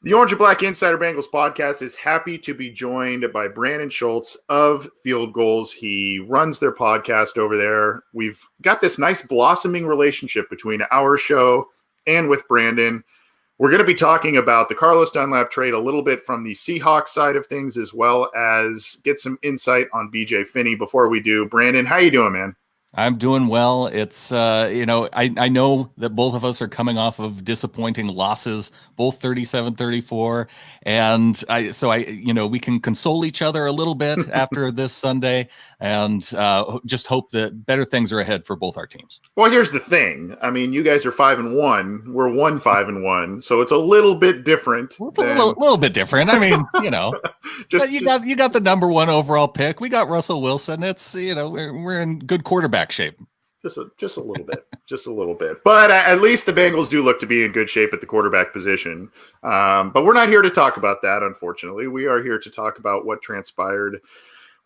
The Orange and Black Insider Bengals podcast is happy to be joined by Brandan Schulze of Field Goals. He runs their podcast over there. We've got this nice blossoming relationship between our show and with Brandan. We're going to be talking about the Carlos Dunlap trade a little bit from the Seahawks side of things, as well as get some insight on BJ Finney. Before we do, Brandan, how you doing, man? I'm doing well. It's, I know that both of us are coming off of disappointing losses, both 37-34. And we can console each other a little bit after this Sunday and just hope that better things are ahead for both our teams. Well, here's the thing. I mean, you guys are 5-1. We're 5-1. So it's a little bit different. Well, it's a little bit different. I mean, you got the number one overall pick. We got Russell Wilson. It's, we're in good quarterback shape. Just a little bit. But at least the Bengals do look to be in good shape at the quarterback position. But we're not here to talk about that, unfortunately. We are here to talk about what transpired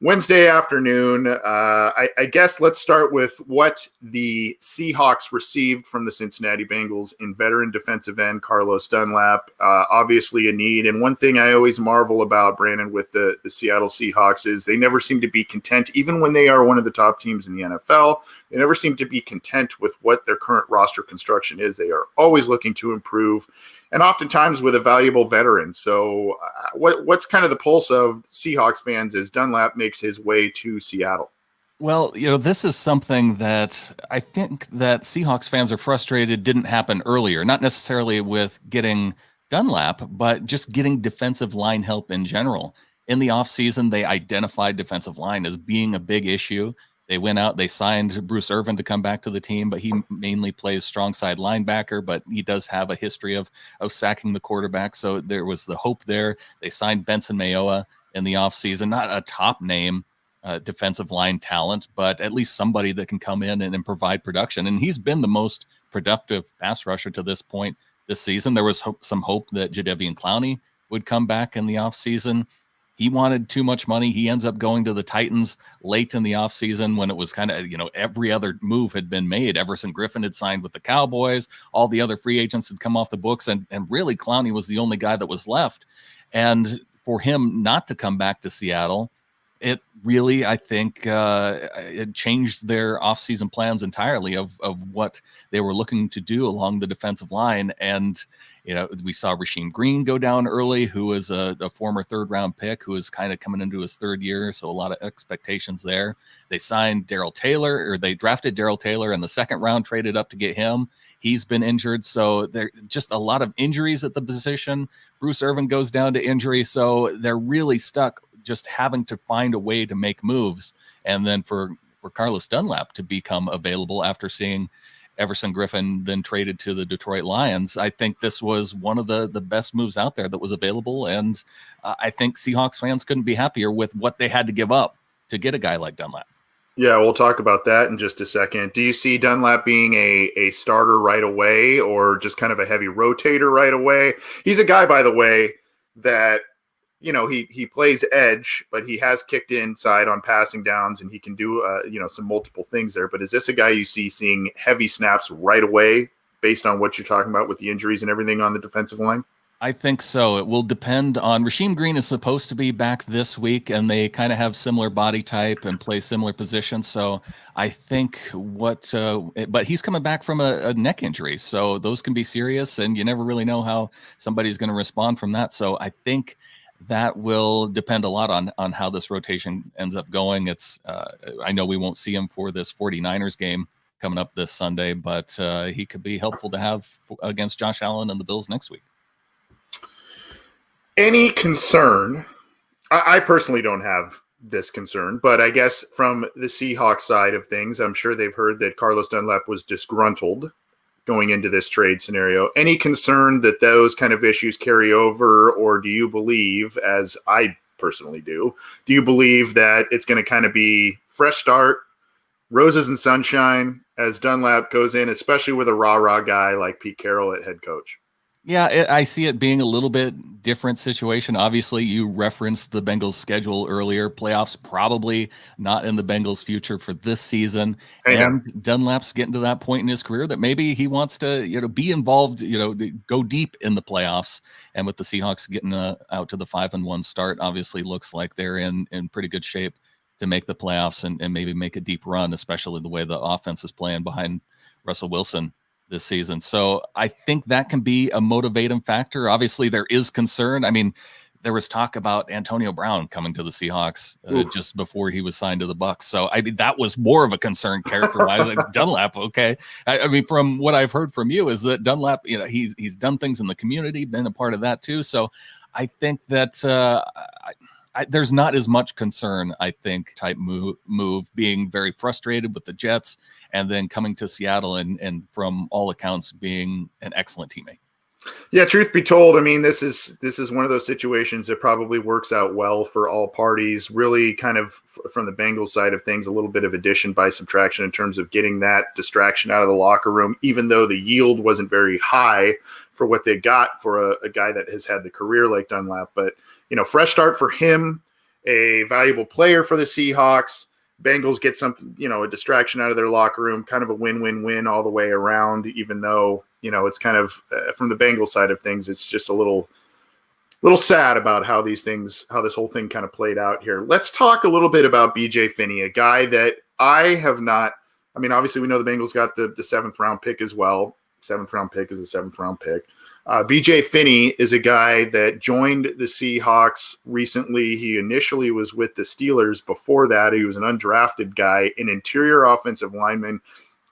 Wednesday afternoon. I guess let's start with what the Seahawks received from the Cincinnati Bengals in veteran defensive end Carlos Dunlap. Obviously a need. And one thing I always marvel about, Brandan, with the Seattle Seahawks is they never seem to be content, even when they are one of the top teams in the NFL. They never seem to be content with what their current roster construction is. They are always looking to improve, and oftentimes with a valuable veteran. So what's kind of the pulse of Seahawks fans as Dunlap makes his way to Seattle? Well, this is something that I think that Seahawks fans are frustrated didn't happen earlier, not necessarily with getting Dunlap, but just getting defensive line help in general. In the offseason, they identified defensive line as being a big issue. They went out, they signed Bruce Irvin to come back to the team, but he mainly plays strong side linebacker, but he does have a history of sacking the quarterback. So there was the hope there. They signed Benson Mayowa in the offseason, not a top name defensive line talent, but at least somebody that can come in and provide production. And he's been the most productive pass rusher to this point this season. There was some hope that Jadeveon Clowney would come back in the offseason. He wanted too much money. He ends up going to the Titans late in the offseason when it was kind of, every other move had been made. Everson Griffin had signed with the Cowboys. All the other free agents had come off the books. And really, Clowney was the only guy that was left. And for him not to come back to Seattle, it really, I think, it changed their offseason plans entirely of what they were looking to do along the defensive line. And we saw Rasheem Green go down early, who was a former third-round pick who is kind of coming into his third year, so a lot of expectations there. They signed they drafted Darrell Taylor in the second round, traded up to get him. He's been injured, so there just a lot of injuries at the position. Bruce Irvin goes down to injury, so they're really stuck just having to find a way to make moves. And then for Carlos Dunlap to become available after seeing Everson Griffin then traded to the Detroit Lions, I think this was one of the best moves out there that was available. And I think Seahawks fans couldn't be happier with what they had to give up to get a guy like Dunlap. Yeah, we'll talk about that in just a second. Do you see Dunlap being a starter right away or just kind of a heavy rotator right away? He's a guy, by the way, that he plays edge, but he has kicked inside on passing downs, and he can do, some multiple things there. But is this a guy you see seeing heavy snaps right away based on what you're talking about with the injuries and everything on the defensive line? I think so. It will depend on Rasheem Green is supposed to be back this week, and they kind of have similar body type and play similar positions. So I think but he's coming back from a neck injury. So those can be serious, and you never really know how somebody's going to respond from that. So I think that will depend a lot on how this rotation ends up going. It's I know we won't see him for this 49ers game coming up this Sunday, but he could be helpful to have against Josh Allen and the Bills next week. Any concern? I personally don't have this concern, but I guess from the Seahawks side of things, I'm sure they've heard that Carlos Dunlap was disgruntled going into this trade scenario. Any concern that those kind of issues carry over, or do you believe, as I personally do you believe that it's going to kind of be fresh start, roses and sunshine as Dunlap goes in, especially with a rah-rah guy like Pete Carroll at head coach? Yeah, I see it being a little bit different situation. Obviously, you referenced the Bengals schedule earlier. Playoffs probably not in the Bengals' future for this season. Amen. And Dunlap's getting to that point in his career that maybe he wants to, be involved, to go deep in the playoffs. And with the Seahawks getting out to the 5-1 start, obviously looks like they're in pretty good shape to make the playoffs and maybe make a deep run, especially the way the offense is playing behind Russell Wilson this season. So I think that can be a motivating factor. Obviously, there is concern. I mean, there was talk about Antonio Brown coming to the Seahawks just before he was signed to the Bucs. So I mean, that was more of a concern character-wise than Dunlap. Okay, I mean, from what I've heard from you is that Dunlap, he's done things in the community, been a part of that too. So I think that there's not as much concern, I think, type move being very frustrated with the Jets and then coming to Seattle and from all accounts being an excellent teammate. Yeah, truth be told, I mean, this is one of those situations that probably works out well for all parties. Really, kind of from the Bengals side of things, a little bit of addition by subtraction in terms of getting that distraction out of the locker room, even though the yield wasn't very high for what they got for a guy that has had the career like Dunlap. But, fresh start for him, a valuable player for the Seahawks. Bengals get some, a distraction out of their locker room, kind of a win-win-win all the way around, even though, it's kind of from the Bengals side of things, it's just a little sad about how this whole thing kind of played out here. Let's talk a little bit about BJ Finney, a guy that I have not, I mean, obviously we know the Bengals got the 7th round pick as well. 7th round pick is a 7th round pick. BJ Finney is a guy that joined the Seahawks recently. He initially was with the Steelers. Before that, he was an undrafted guy, an interior offensive lineman.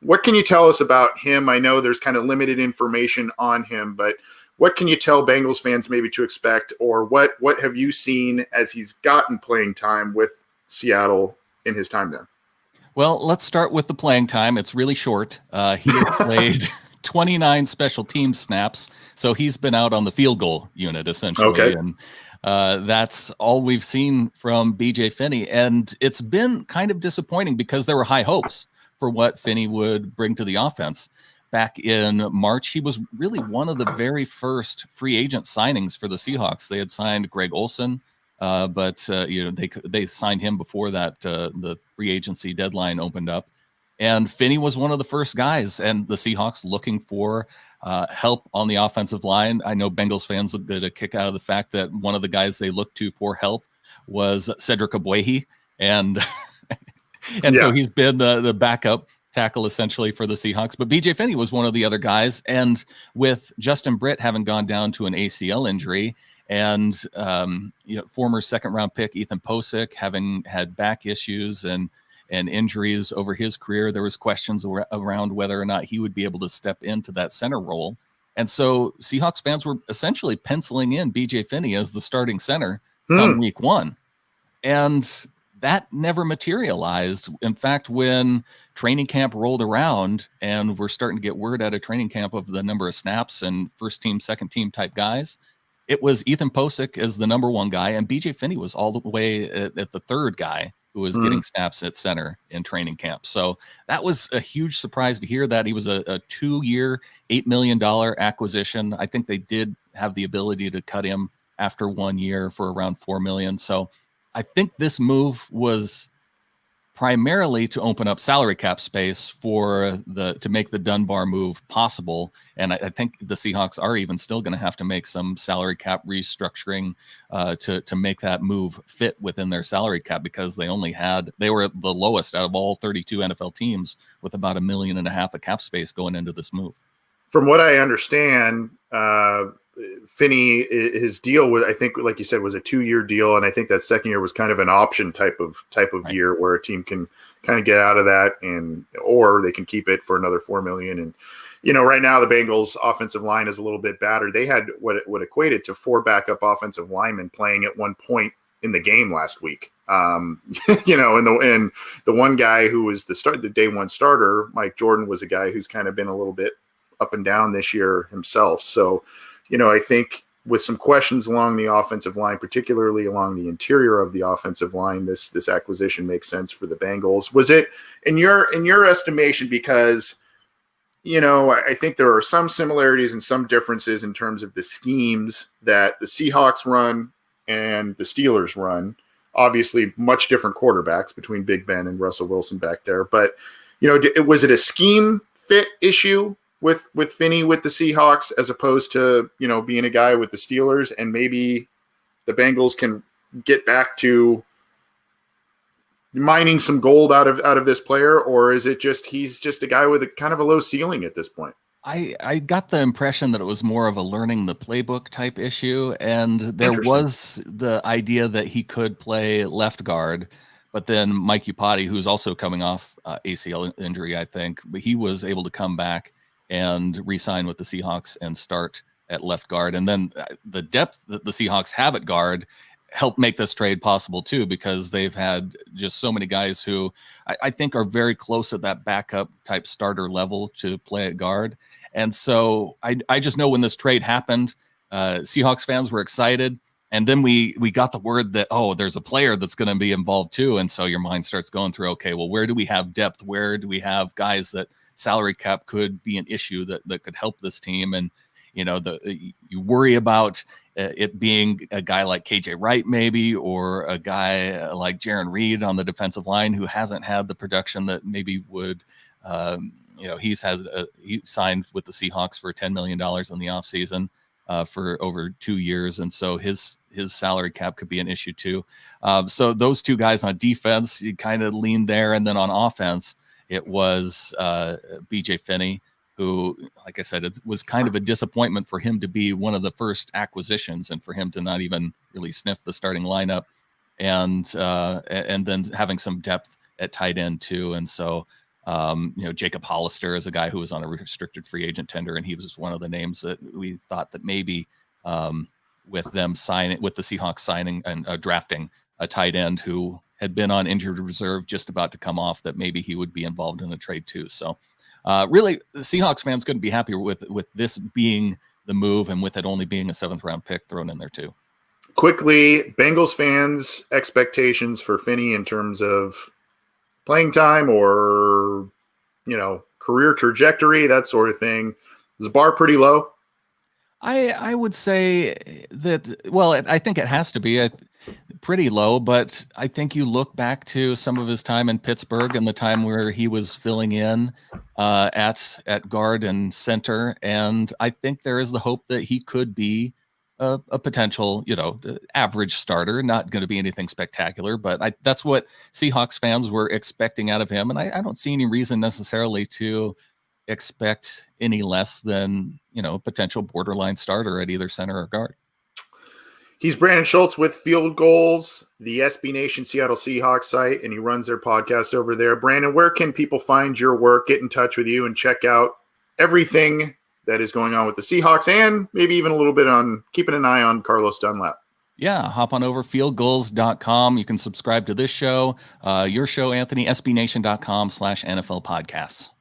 What can you tell us about him? I know there's kind of limited information on him, but what can you tell Bengals fans maybe to expect, or what have you seen as he's gotten playing time with Seattle in his time there? Well, let's start with the playing time. It's really short. He has played 29 special team snaps. So he's been out on the field goal unit essentially. Okay. And that's all we've seen from BJ Finney. And it's been kind of disappointing because there were high hopes for what Finney would bring to the offense. Back in March, he was really one of the very first free agent signings for the Seahawks. They had signed Greg Olsen, but they signed him before that the free agency deadline opened up. And Finney was one of the first guys, and the Seahawks looking for help on the offensive line. I know Bengals fans get a kick out of the fact that one of the guys they looked to for help was Cedric Ogbuehi, and so he's been the backup tackle essentially for the Seahawks. But BJ Finney was one of the other guys, and with Justin Britt having gone down to an ACL injury, and former 2nd round pick Ethan Posick having had back issues and injuries over his career, there was questions around whether or not he would be able to step into that center role. And so Seahawks fans were essentially penciling in BJ Finney as the starting center come week 1. And that never materialized. In fact, when training camp rolled around and we're starting to get word out of training camp of the number of snaps and first team, second team type guys, it was Ethan Posick as the number 1 guy, and BJ Finney was all the way at the 3rd guy who was getting snaps at center in training camp. So that was a huge surprise to hear that. He was a 2-year, $8 million acquisition. I think they did have the ability to cut him after 1 year for around $4 million. So I think this move was primarily to open up salary cap space to make the Dunbar move possible. And I think the Seahawks are even still going to have to make some salary cap restructuring to make that move fit within their salary cap, because they were the lowest out of all 32 NFL teams with about $1.5 million of cap space going into this move. From what I understand, Finney, his deal was, I think, like you said, was a 2-year deal, and I think that 2nd year was kind of an option type of right. year where a team can kind of get out of that, or they can keep it for another $4 million. And right now the Bengals' offensive line is a little bit battered. They had what equated to 4 backup offensive linemen playing at one point in the game last week. And the one guy who was the day 1 starter, Mike Jordan, was a guy who's kind of been a little bit up and down this year himself. So, I think with some questions along the offensive line, particularly along the interior of the offensive line, this acquisition makes sense for the Bengals. Was it in your estimation, because I think there are some similarities and some differences in terms of the schemes that the Seahawks run and the Steelers run. Obviously, much different quarterbacks between Big Ben and Russell Wilson back there. But, was it a scheme fit issue with Finney with the Seahawks as opposed to, being a guy with the Steelers, and maybe the Bengals can get back to mining some gold out of this player, or is it just he's just a guy with a kind of a low ceiling at this point? I got the impression that it was more of a learning the playbook type issue, and there was the idea that he could play left guard, but then Mike Iupati, who's also coming off ACL injury, I think, but he was able to come back and re-sign with the Seahawks and start at left guard. And then the depth that the Seahawks have at guard helped make this trade possible too, because they've had just so many guys who I think are very close at that backup type starter level to play at guard. And so I just know when this trade happened, Seahawks fans were excited. And then we got the word that, there's a player that's going to be involved too. And so your mind starts going through, okay, well, where do we have depth? Where do we have guys that salary cap could be an issue that could help this team? And, you worry about it being a guy like KJ Wright, maybe, or a guy like Jaron Reed on the defensive line who hasn't had the production that maybe would, he signed with the Seahawks for $10 million in the offseason for over 2 years. And so his salary cap could be an issue too. So those two guys on defense, you kind of lean there. And then on offense, it was BJ Finney, who, like I said, it was kind of a disappointment for him to be one of the first acquisitions and for him to not even really sniff the starting lineup, and then having some depth at tight end too. And so, Jacob Hollister is a guy who was on a restricted free agent tender, and he was one of the names that we thought that maybe with the Seahawks signing and drafting a tight end who had been on injured reserve, just about to come off, that maybe he would be involved in a trade too. So, really, the Seahawks fans couldn't be happier with this being the move, and with it only being a 7th round pick thrown in there too. Quickly, Bengals fans' expectations for Finney in terms of playing time or, career trajectory, that sort of thing. Is the bar pretty low? I would say that, well, I think it has to be pretty low, but I think you look back to some of his time in Pittsburgh and the time where he was filling in at guard and center, and I think there is the hope that he could be a potential, the average starter, not going to be anything spectacular, but that's what Seahawks fans were expecting out of him, and I don't see any reason necessarily to expect any less than, potential borderline starter at either center or guard. He's Brandan Schulze with Field Goals, the SB Nation Seattle Seahawks site, and he runs their podcast over there. Brandan, where can people find your work, get in touch with you, and check out everything that is going on with the Seahawks, and maybe even a little bit on keeping an eye on Carlos Dunlap? Yeah, hop on over, fieldgoals.com. You can subscribe to this show, your show, Anthony, sbnation.com/NFL podcasts.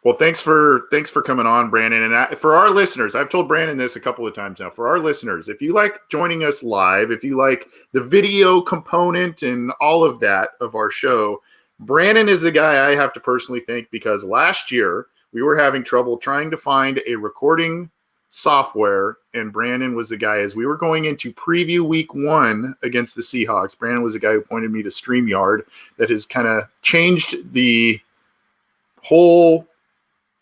Well, thanks for coming on, Brandan. And for our listeners, I've told Brandan this a couple of times now. For our listeners, if you like joining us live, if you like the video component and all of that of our show, Brandan is the guy I have to personally thank, because last year we were having trouble trying to find a recording software, and Brandan was the guy as we were going into preview week 1 against the Seahawks. Brandan was the guy who pointed me to StreamYard that has kind of changed the whole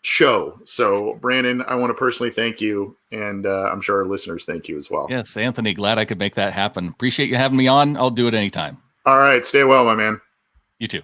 show. So, Brandan, I want to personally thank you, and I'm sure our listeners thank you as well. Yes, Anthony, glad I could make that happen. Appreciate you having me on. I'll do it anytime. All right, stay well, my man. You too.